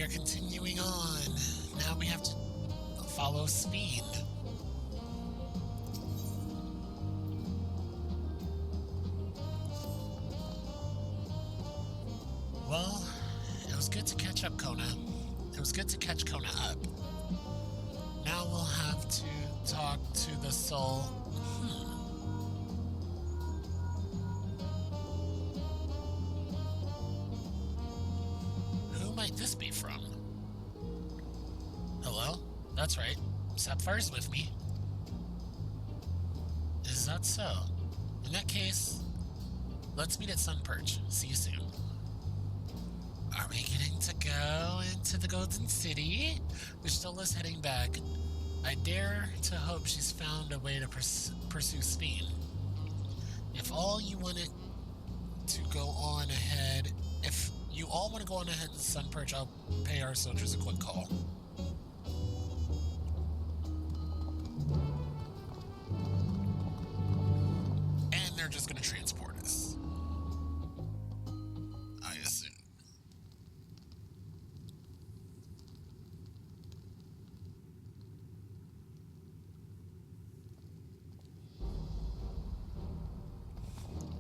we are continuing on. Now we have to follow Speed. Well, it was good to catch up, Kona. It was good to catch Kona up. Now we'll have to talk to the soul. Who might this be from? Hello? That's right. Sapphire's with me. Is that so? In that case, let's meet at Sunperch. See you soon. Are we getting to go into the Golden City? Vishtola heading back. I dare to hope she's found a way to pursue Speen. If all you wanted to go on ahead, if you all want to go on ahead to Sunperch, I'll pay our soldiers a quick call. And they're just going to transport us. I assume.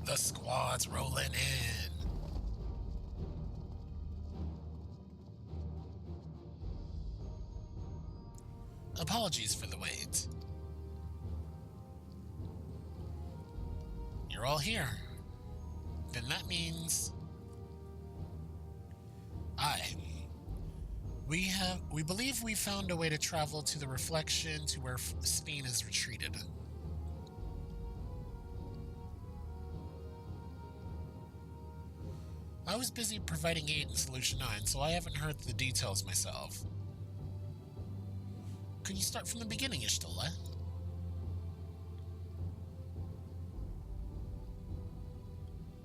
The squad's rolling in. Apologies for the wait. You're all here. Then that means... We believe we found a way to travel to the reflection to where Speen is retreated. I was busy providing aid in Solution 9, so I haven't heard the details myself. Could you start from the beginning, Y'shtola?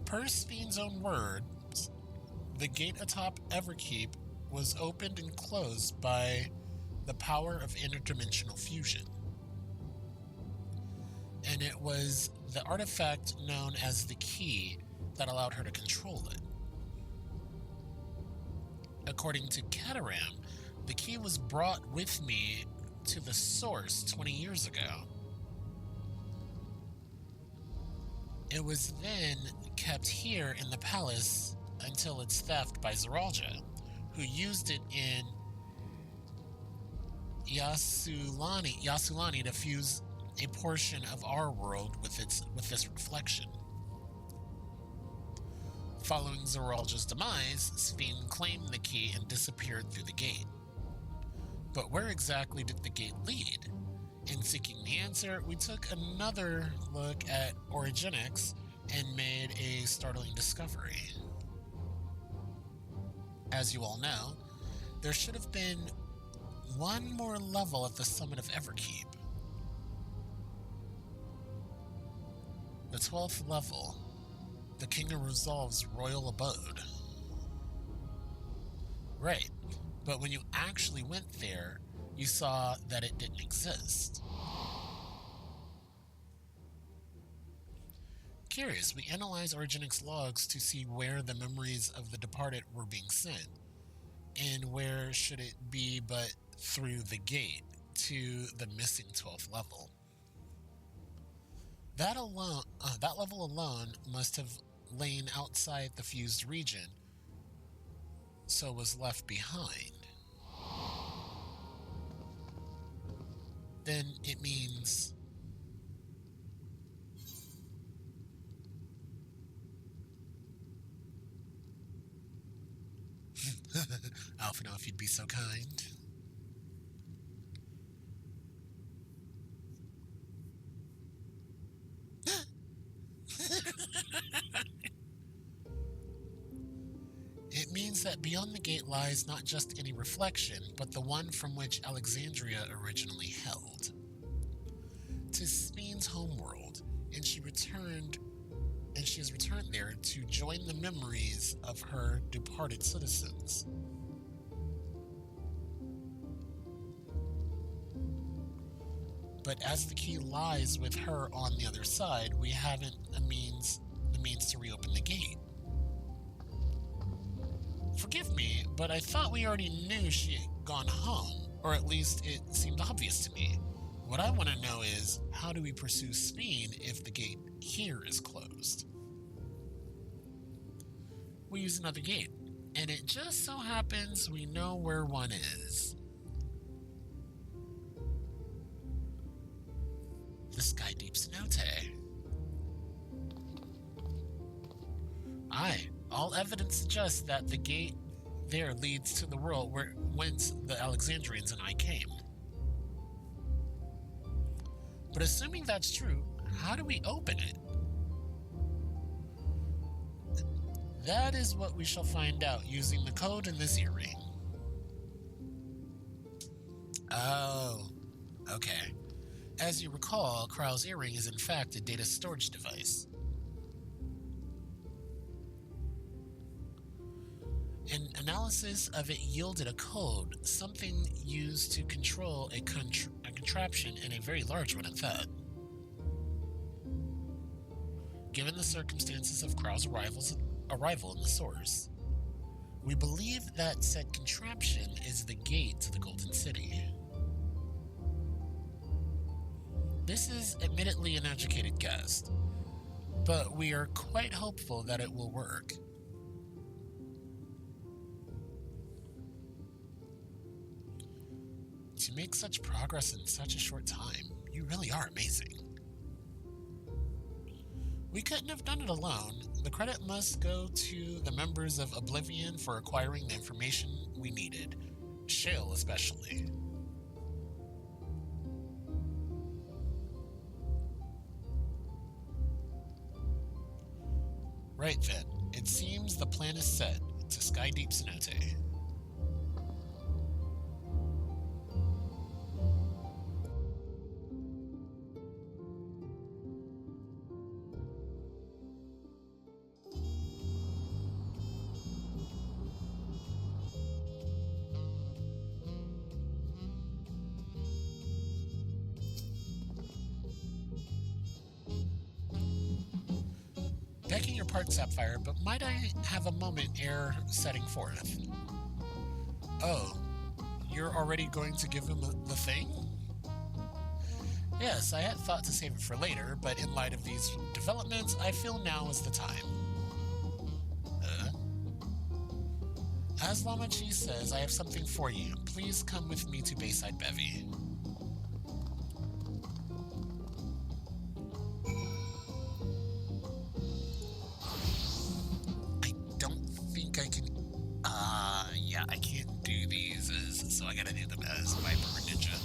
Per Speen's own words, the gate atop Everkeep was opened and closed by the power of interdimensional fusion. And it was the artifact known as the key that allowed her to control it. According to Cataram, the key was brought with me to the source 20 years ago. It was then kept here in the palace until its theft by Zeralja, who used it in Yasulani to fuse a portion of our world with this reflection. Following Zeralja's demise, Speen claimed the key and disappeared through the gate. But where exactly did the gate lead? In seeking the answer, we took another look at Origenics and made a startling discovery. As you all know, there should have been one more level at the summit of Everkeep. The 12th level, the King of Resolve's royal abode. Right, but when you actually went there, you saw that it didn't exist. Curious, we analyzed Origenics logs to see where the memories of the departed were being sent, and where should it be but through the gate to the missing 12th level. That level alone must have lain outside the fused region, so was left behind. Then it means... Alphino, if you'd be so kind. It means that beyond the gate lies not just any reflection, but the one from which Alexandria originally held. 'Tis Speen's homeworld, and she has returned there to join the memories of her departed citizens. But as the key lies with her on the other side, we haven't the means to reopen the gate. Forgive me, but I thought we already knew she had gone home, or at least it seemed obvious to me. What I want to know is, how do we pursue Speen if the gate here is closed? We use another gate, and it just so happens we know where one is. The Sky Deep Cenote. Aye, all evidence suggests that the gate there leads to the world whence the Alexandrians and I came. But assuming that's true, how do we open it? That is what we shall find out using the code in this earring. Oh, okay. As you recall, Krau's earring is in fact a data storage device. An analysis of it yielded a code, something used to control a contraption, and a very large one at that. Given the circumstances of Krau's arrival in the source, we believe that said contraption is the gate to the Golden City. This is admittedly an educated guess, but we are quite hopeful that it will work. To make such progress in such a short time, you really are amazing. We couldn't have done it alone. The credit must go to the members of Oblivion for acquiring the information we needed, Shale especially. Right then, it seems the plan is set to Sky Deep Cenote. Begging your pardon, Sapphire, but might I have a moment ere setting forth? Oh, you're already going to give him the thing? Yes, I had thought to save it for later, but in light of these developments, I feel now is the time. As Lamachi says, I have something for you. Please come with me to Bayside Bevy. I can't do these so I gotta do them as Viper or Ninja.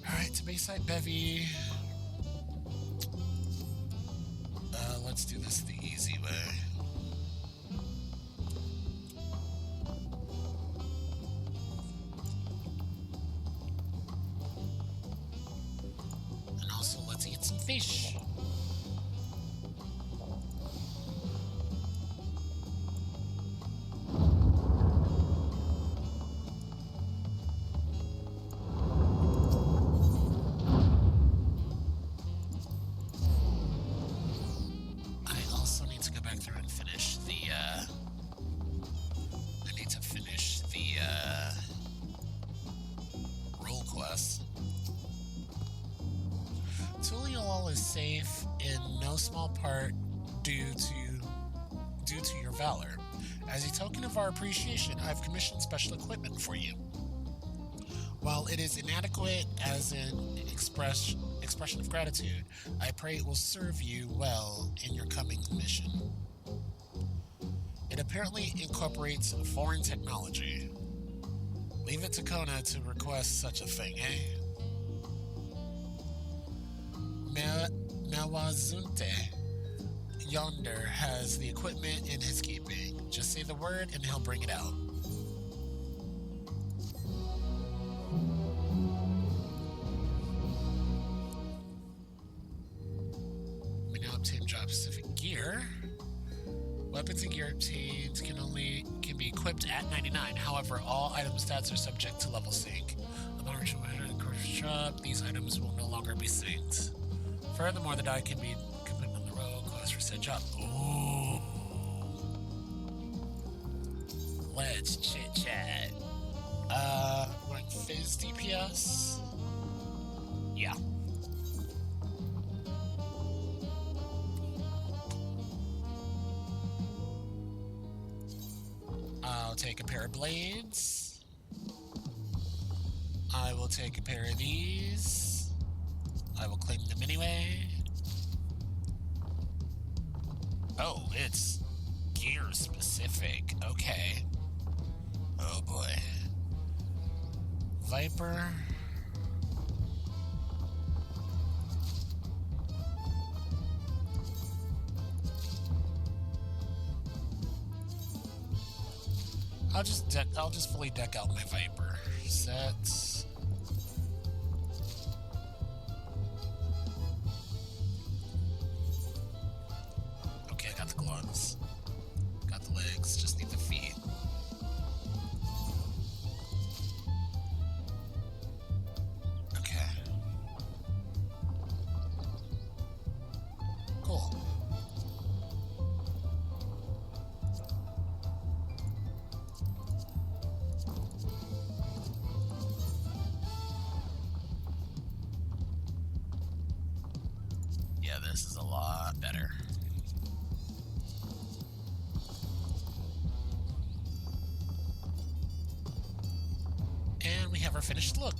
Alright, to Bayside Bevy. Let's do this the easy way. And also, let's eat some fish. Tuliol is safe in no small part due to your valor. As a token of our appreciation, I've commissioned special equipment for you. While it is inadequate as an expression of gratitude, I pray it will serve you well in your coming mission. It apparently incorporates foreign technology. Leave it to Kona to request such a thing, eh? Mawazunte yonder has the equipment in his keeping. Just say the word and he'll bring it out. We now obtain job-specific gear. Weapons and gear obtained can be equipped at 99. However, all item stats are subject to level sync. Upon reaching the shop, these items will no longer be synced. Furthermore, the die can be completed on the road quest for said job. Ooh. Let's chit chat. Going Fizz DPS? Yeah. I'll take a pair of blades. I will take a pair of these. I will claim them anyway. Oh, it's gear specific. Okay. Oh boy. Viper. I'll just fully deck out my Viper. Sets. Okay, I got the gloves. Got the legs, just need the feet. Okay. Cool. Yeah, this is a lot better. And we have our finished look.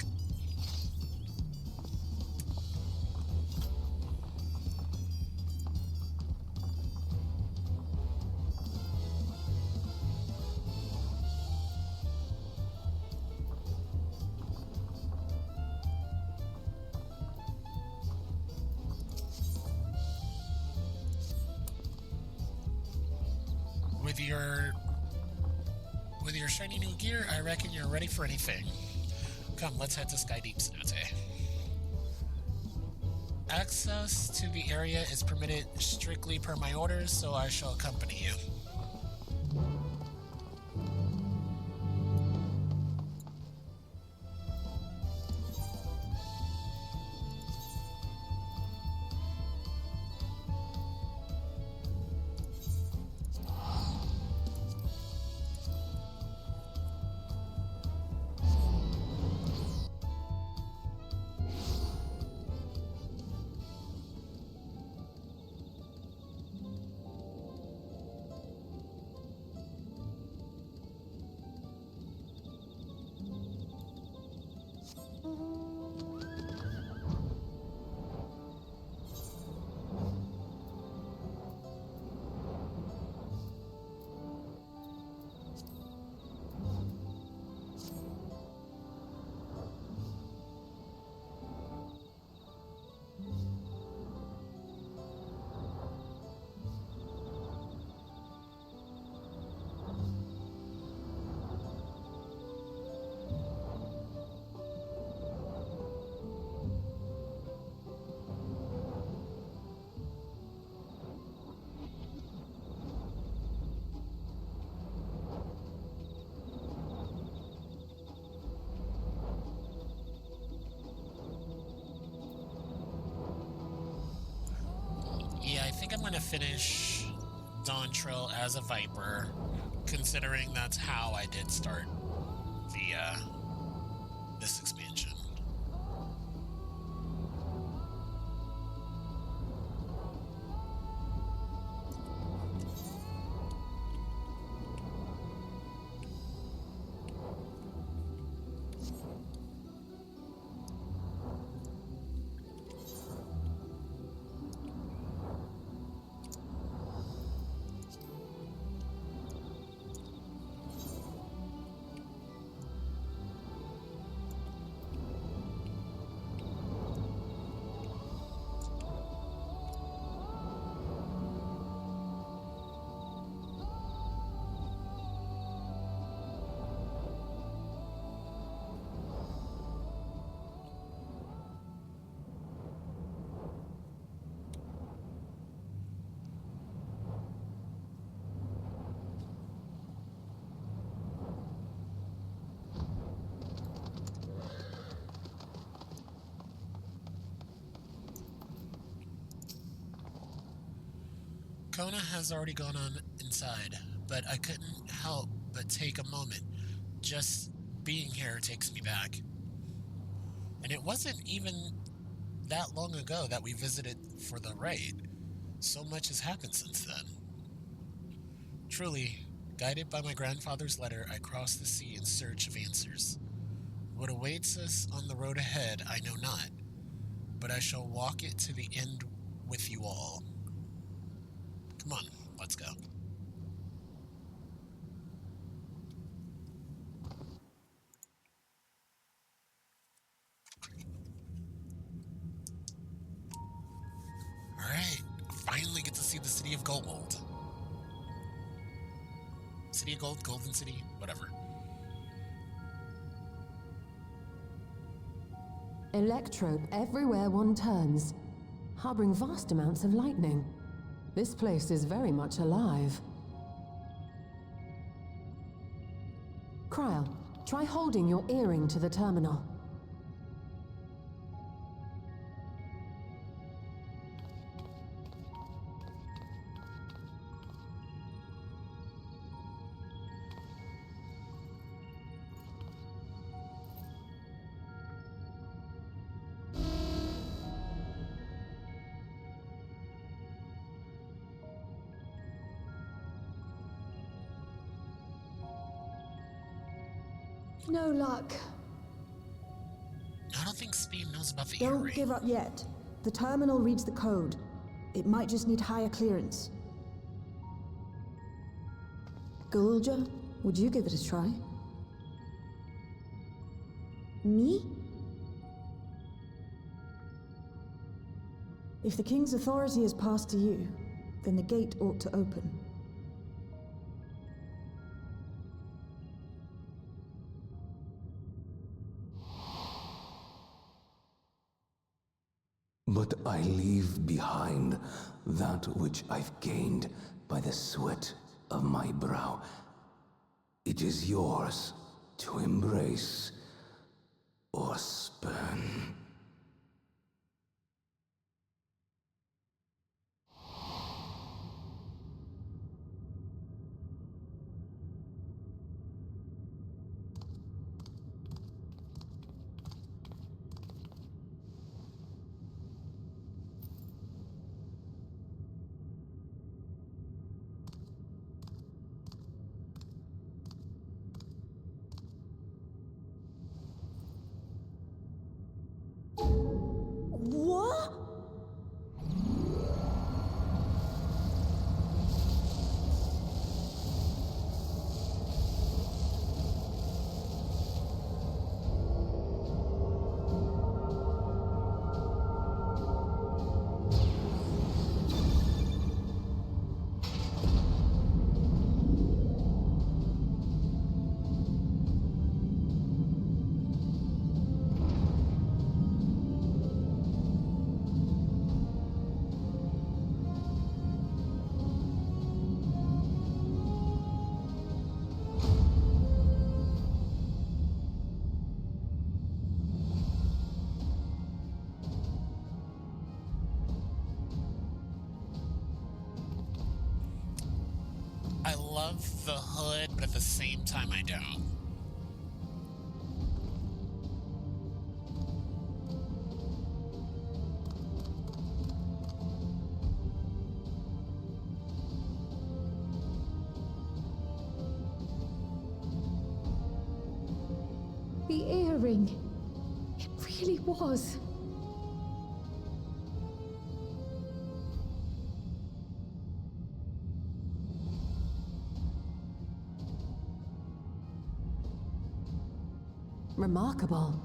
With your shiny new gear, I reckon you're ready for anything. Come, let's head to Sky Deep Cenote. Access to the area is permitted strictly per my orders, so I shall accompany you. Yeah, I think I'm going to finish Dawntrail as a Viper, considering that's how I did start the this expansion. Kona has already gone on inside, but I couldn't help but take a moment. Just being here takes me back. And it wasn't even that long ago that we visited for the raid. So much has happened since then. Truly, guided by my grandfather's letter, I crossed the sea in search of answers. What awaits us on the road ahead, I know not, but I shall walk it to the end with you all. Come on, let's go. Alright, finally get to see the City of Gold. City of Gold, Golden City, whatever. Electrope everywhere one turns, harboring vast amounts of lightning. This place is very much alive. Kryl, try holding your earring to the terminal. No luck. I don't think Speed knows about the Don't earring. give up yet. The terminal reads the code. It might just need higher clearance. Galulja, would you give it a try? Me? If the king's authority is passed to you, then the gate ought to open. But I leave behind that which I've gained by the sweat of my brow. It is yours to embrace or spurn. What? I love the hood, but at the same time I don't. The earring. It really was. Remarkable.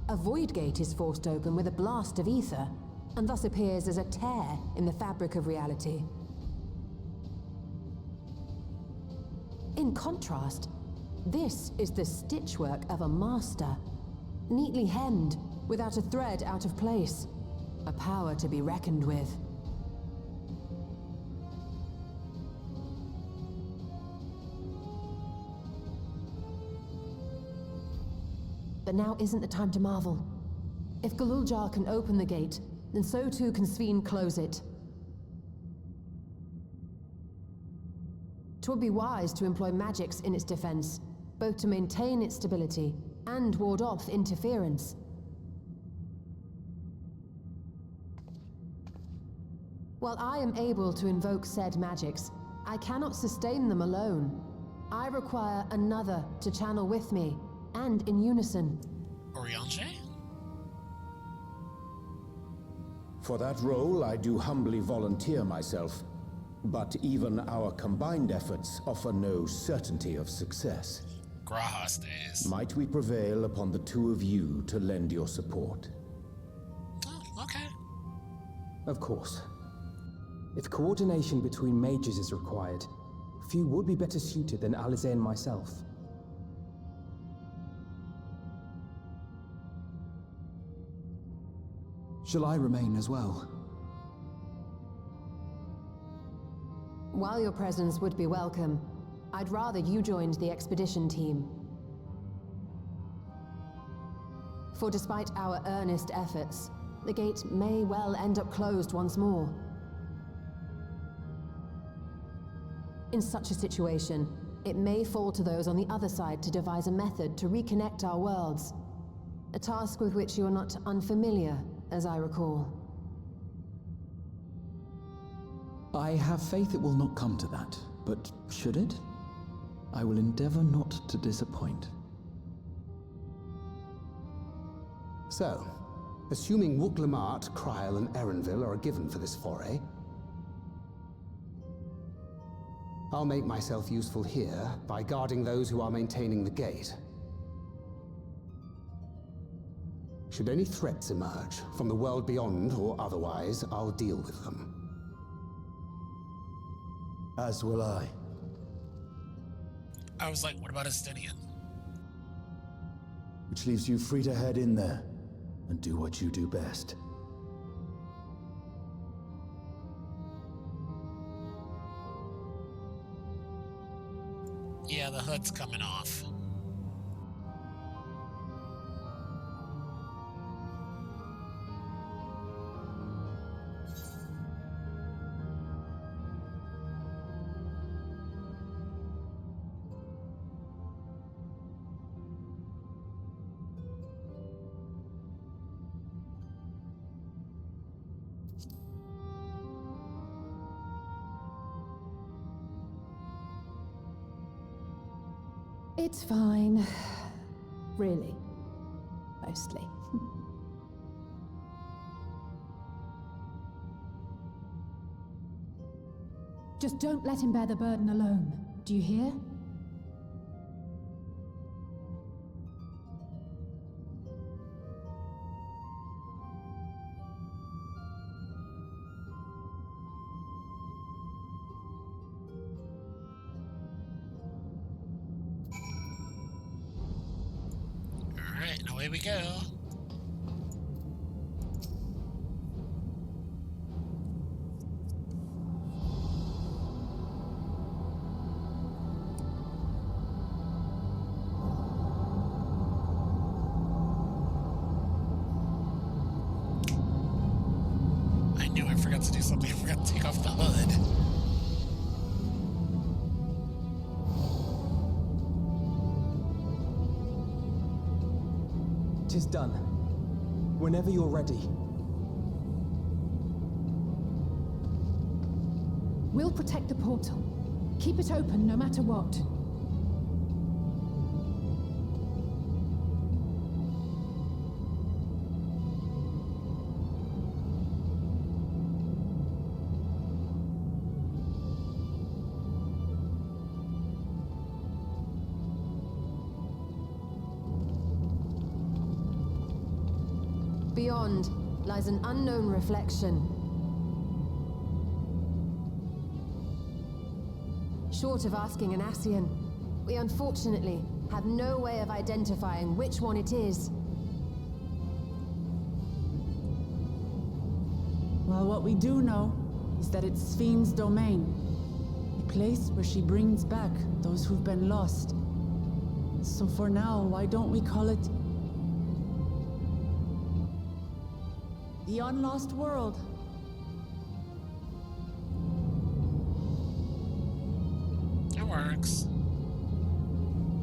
A void gate is forced open with a blast of ether, and thus appears as a tear in the fabric of reality. In contrast, this is the stitchwork of a master, neatly hemmed, without a thread out of place. A power to be reckoned with. But now isn't the time to marvel. If Galuljar can open the gate, then so too can Sveen close it. 'Twould be wise to employ magics in its defense, both to maintain its stability and ward off interference. While I am able to invoke said magics, I cannot sustain them alone. I require another to channel with me, and in unison. Oriange? For that role, I do humbly volunteer myself. But even our combined efforts offer no certainty of success. Graha stays. Might we prevail upon the two of you to lend your support? Oh, okay. Of course. If coordination between mages is required, few would be better suited than Alize and myself. Shall I remain as well? While your presence would be welcome, I'd rather you joined the expedition team. For despite our earnest efforts, the gate may well end up closed once more. In such a situation, it may fall to those on the other side to devise a method to reconnect our worlds. A task with which you are not unfamiliar, as I recall. I have faith it will not come to that, but should it? I will endeavor not to disappoint. So, assuming Wooklamart, Kryl, and Erenville are a given for this foray, I'll make myself useful here by guarding those who are maintaining the gate. Should any threats emerge, from the world beyond or otherwise, I'll deal with them. As will I. I was like, what about Estinian? Which leaves you free to head in there and do what you do best. Yeah, the hood's coming off. It's fine. Really. Mostly. Just don't let him bear the burden alone. Do you hear? Alright, and away we go. I knew I forgot to do something. I forgot to take off the hood. Tis done. Whenever you're ready. We'll protect the portal. Keep it open no matter what. Beyond lies an unknown reflection. Short of asking an Ascian, we unfortunately have no way of identifying which one it is. Well, what we do know is that it's Sphne's domain. A place where she brings back those who've been lost. So for now, why don't we call it the Unlost World? works.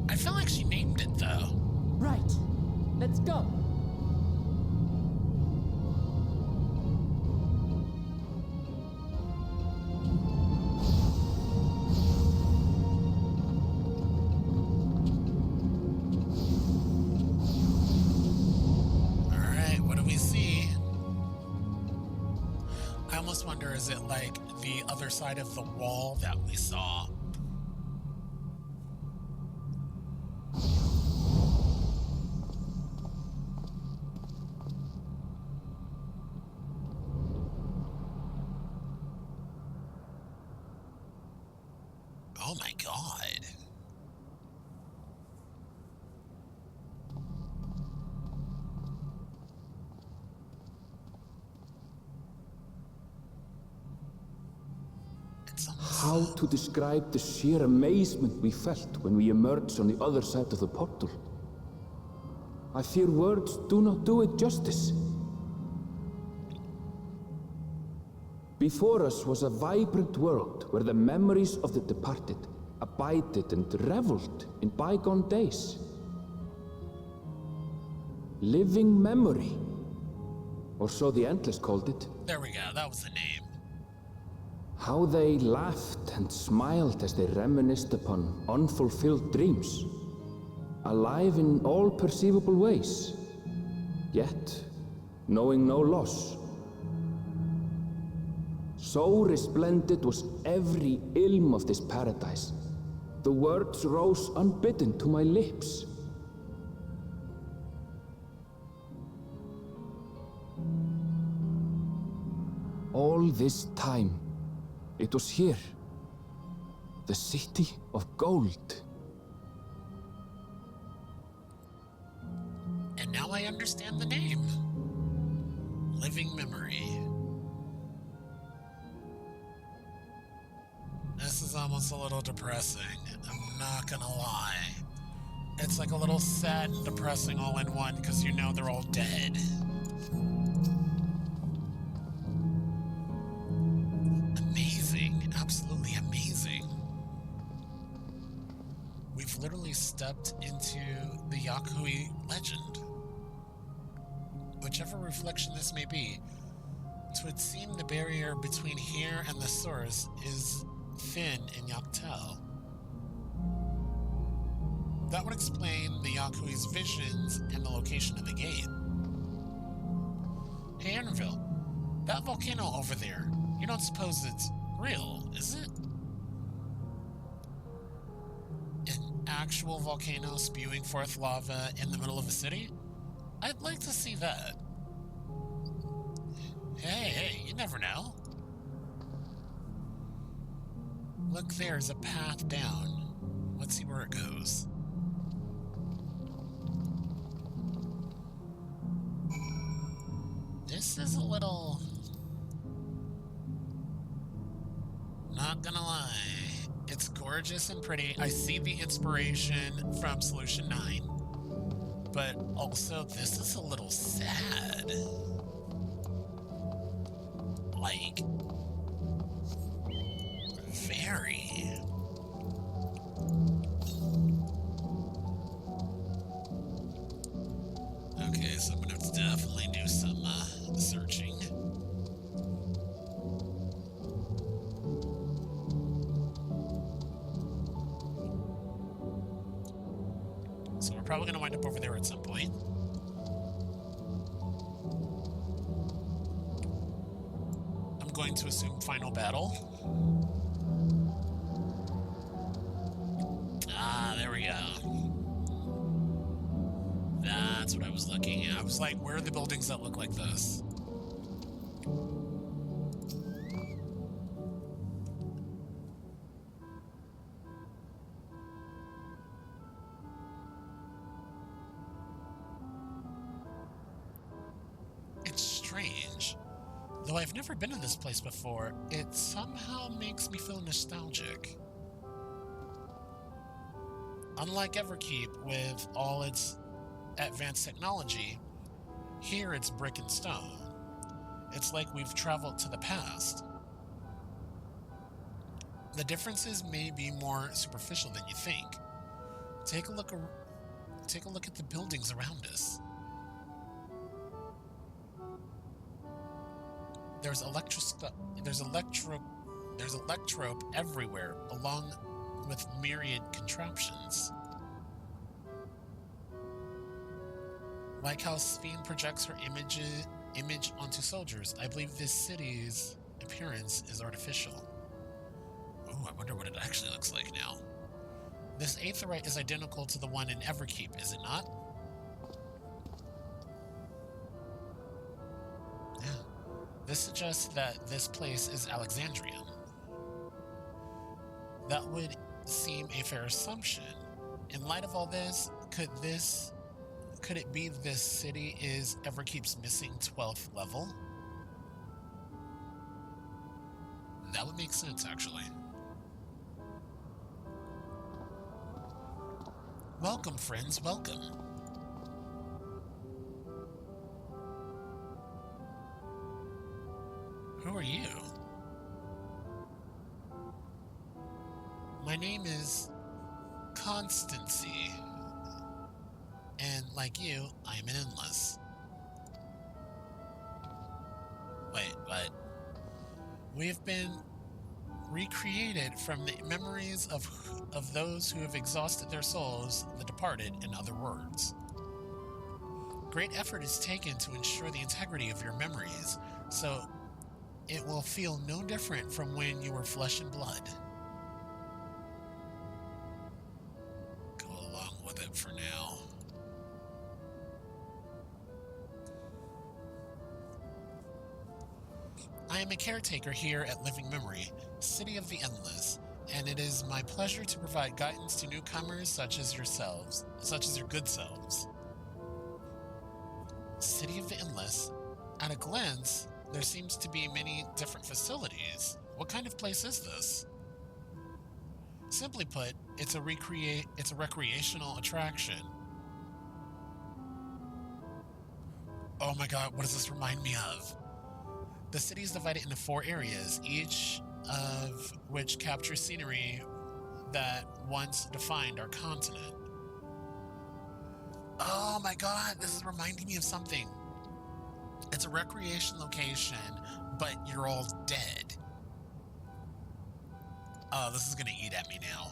I feel like she named it, though. Right. Let's go. Alright, what do we see? I almost wonder, is it like the other side of the wall that we saw? Oh my god. How to describe the sheer amazement we felt when we emerged on the other side of the portal? I fear words do not do it justice. Before us was a vibrant world where the memories of the departed abided and reveled in bygone days. Living memory, or so the Endless called it. There we go, that was the name. How they laughed and smiled as they reminisced upon unfulfilled dreams, alive in all perceivable ways, yet knowing no loss. So resplendent was every ilm of this paradise. The words rose unbidden to my lips. All this time, it was here, the city of gold. And now I understand the name. Living Memory. This is almost a little depressing. I'm not gonna lie. It's like a little sad and depressing all in one because you know they're all dead. Amazing. Absolutely amazing. We've literally stepped into the Yakui legend. Whichever reflection this may be, it would seem the barrier between here and the source is thin in Yaktel. That would explain the Yakui's visions and the location of the gate. Hey, Erenville, that volcano over there, you don't suppose it's real, is it? An actual volcano spewing forth lava in the middle of a city? I'd like to see that. Hey, you never know. Look, there's a path down. Let's see where it goes. This is a little... Not gonna lie. It's gorgeous and pretty. I see the inspiration from Solution 9. But also, this is a little sad. Like... very. Okay, so I'm gonna have to definitely do some searching. So we're probably gonna wind up over there at some point. I'm going to assume final battle. Ah, there we go. That's what I was looking at. I was like, where are the buildings that look like this? It's strange. Though I've never been to this place before, it somehow makes me feel nostalgic. Unlike Everkeep, with all its advanced technology, here it's brick and stone. It's like we've traveled to the past. The differences may be more superficial than you think. Take a look at the buildings around us. There's electrope everywhere, along with myriad contraptions. Like how Sphene projects her image onto soldiers, I believe this city's appearance is artificial. Oh, I wonder what it actually looks like now. This aetheryte is identical to the one in Everkeep, is it not? Yeah. This suggests that this place is Alexandria. That would seem a fair assumption. In light of all this, could it be this city is Everkeep's missing 12th level? That would make sense, actually. Welcome, friends, welcome. Who are you? My name is Constancy. And like you, I'm an endless. Wait, what? We've been recreated from the memories of those who have exhausted their souls, the departed, in other words. Great effort is taken to ensure the integrity of your memories, so it will feel no different from when you were flesh and blood. Go along with it for now. I am a caretaker here at Living Memory, City of the Endless, and it is my pleasure to provide guidance to newcomers such as your good selves. City of the Endless. At a glance, there seems to be many different facilities. What kind of place is this? Simply put, it's a recreational attraction. Oh my god, what does this remind me of? The city is divided into 4 areas, each of which captures scenery that once defined our continent. Oh my god, this is reminding me of something. It's a recreation location, but you're all dead. Oh, this is gonna eat at me now.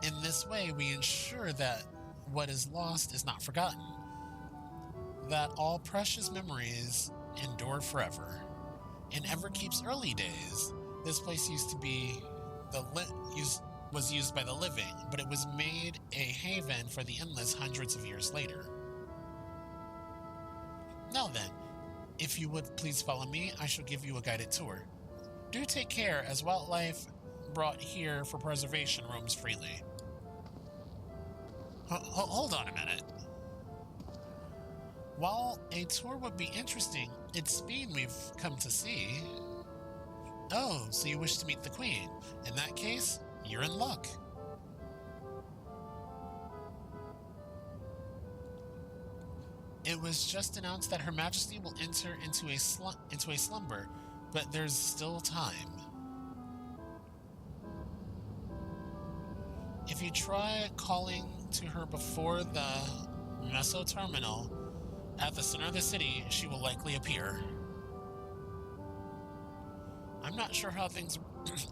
In this way, we ensure that what is lost is not forgotten, that all precious memories endure forever. In Everkeep's early days, this place used to be was used by the living, but it was made a haven for the endless hundreds of years later. Now then, if you would please follow me, I shall give you a guided tour. Do take care, as wildlife brought here for preservation roams freely. Hold on a minute. While a tour would be interesting, it's Sphene we've come to see. Oh, so you wish to meet the Queen. In that case, you're in luck. It was just announced that Her Majesty will enter into a slumber, but there's still time. If you try calling to her before the Meso Terminal at the center of the city, she will likely appear. I'm not sure how things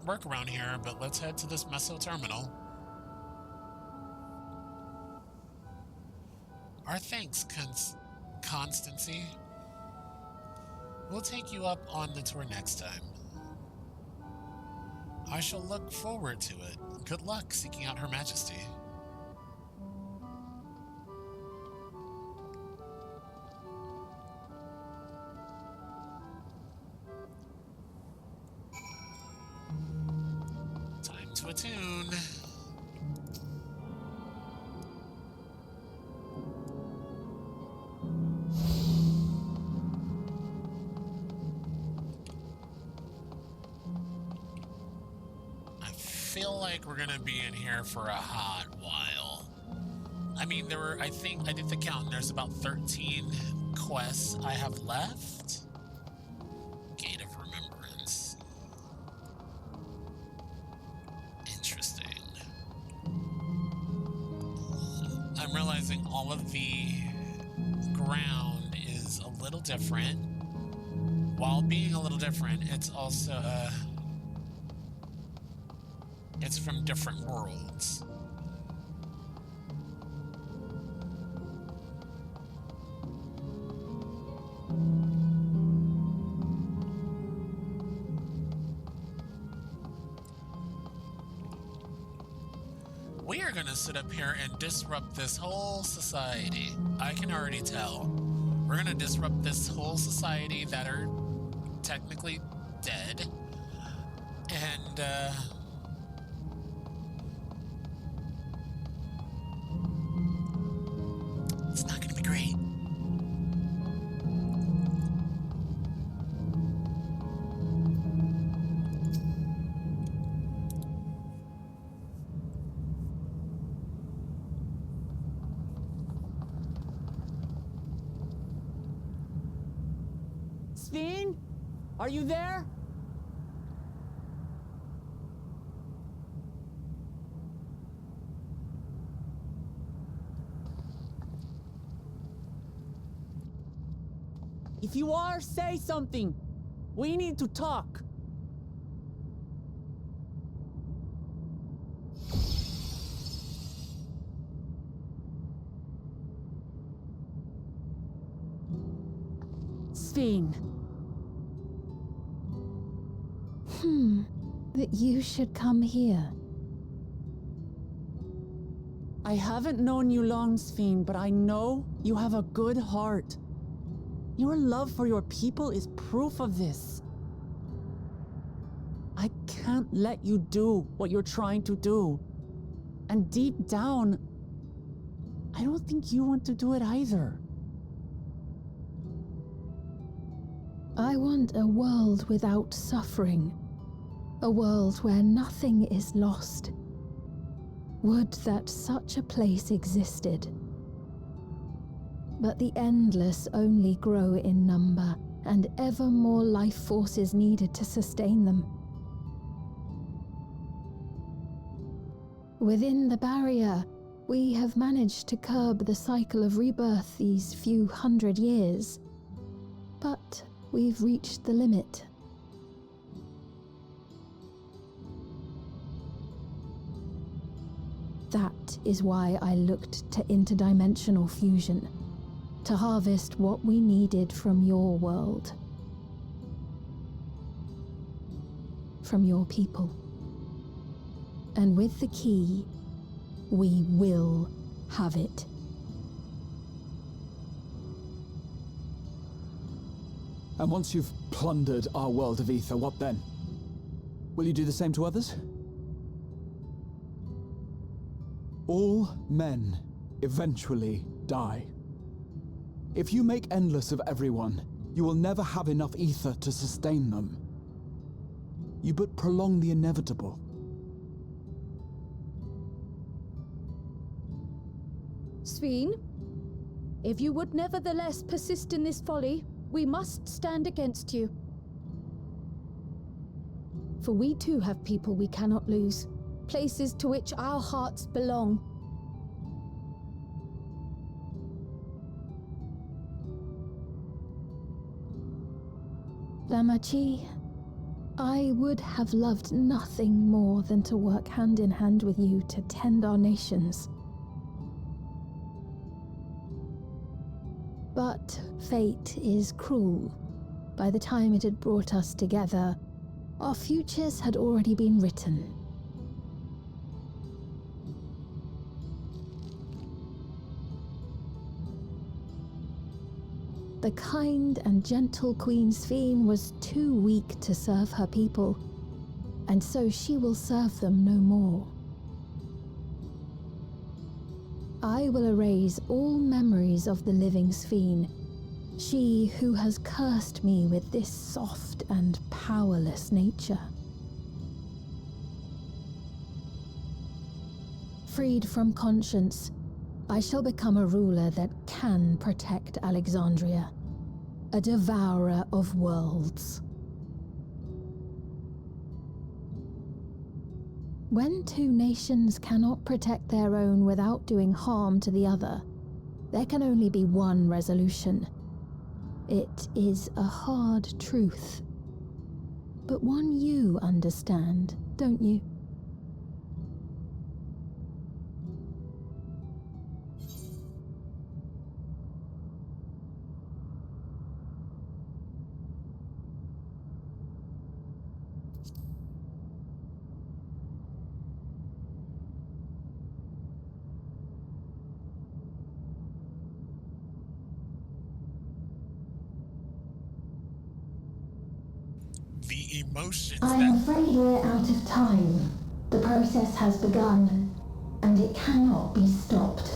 work around here, but let's head to this Meso Terminal. Our thanks, Constancy. We'll take you up on the tour next time. I shall look forward to it. Good luck seeking out Her Majesty. Time to attune. I feel like we're gonna be in here for a hot while. I mean, I think I did the count, and there's about 13 quests I have left. Gate of Remembrance. using all of the ground is a little different. While being a little different, it's also, it's from different worlds. We are gonna sit up here and disrupt this whole society. I can already tell. We're gonna disrupt this whole society that are technically dead. And, it's not gonna be great. Steen? Are you there? If you are, say something. We need to talk. Steen. That you should come here. I haven't known you long, Steen, but I know you have a good heart. Your love for your people is proof of this. I can't let you do what you're trying to do. And deep down, I don't think you want to do it either. I want a world without suffering. A world where nothing is lost. Would that such a place existed. But the endless only grow in number, and ever more life forces needed to sustain them. Within the barrier, we have managed to curb the cycle of rebirth these few hundred years. But we've reached the limit. That is why I looked to interdimensional fusion, to harvest what we needed from your world. From your people. And with the key, we will have it. And once you've plundered our world of ether, what then? Will you do the same to others? All men eventually die. If you make endless of everyone, you will never have enough ether to sustain them. You but prolong the inevitable. Sveen, if you would nevertheless persist in this folly, we must stand against you. For we too have people we cannot lose, places to which our hearts belong. Damachi, I would have loved nothing more than to work hand in hand with you to tend our nations. But fate is cruel. By the time it had brought us together, our futures had already been written. The kind and gentle Queen Sveen was too weak to serve her people, and so she will serve them no more. I will erase all memories of the living Sveen, she who has cursed me with this soft and powerless nature. Freed from conscience, I shall become a ruler that can protect Alexandria, a devourer of worlds. When two nations cannot protect their own without doing harm to the other, There can only be one resolution. It is a hard truth, but one you understand, don't you? The emotions I'm that... afraid we're out of time. The process has begun, and it cannot be stopped.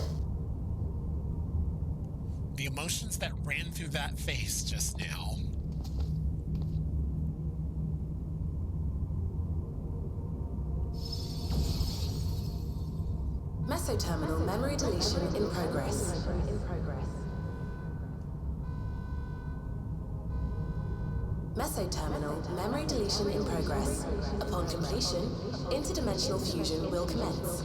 The emotions that ran through that face just now. Mesoterminal memory deletion in progress. Mesoterminal memory deletion in progress. Upon completion, interdimensional fusion will commence.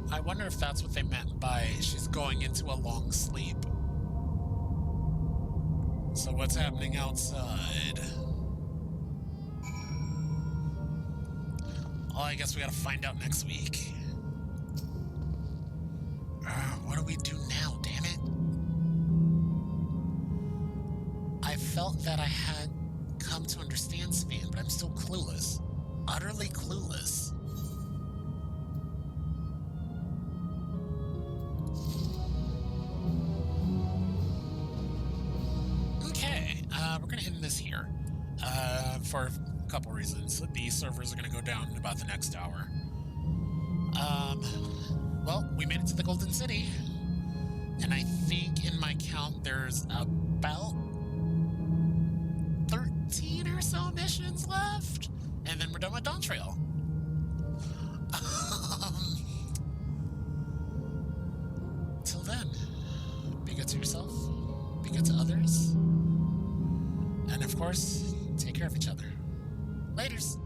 I wonder if that's what they meant by she's going into a long sleep. So what's happening outside? Well, I guess we gotta find out next week. What do we do now, damn it? I felt that I had come to understand Sven, but I'm still clueless. Utterly clueless. Okay, we're gonna end this here. For a couple reasons. The servers are gonna go down in about the next hour. Well, we made it to the Golden City. And I think in my count there's about 13 or so missions left. And then we're done with Dawntrail. Till then, be good to yourself, be good to others, and of course, take care of each other. Laters.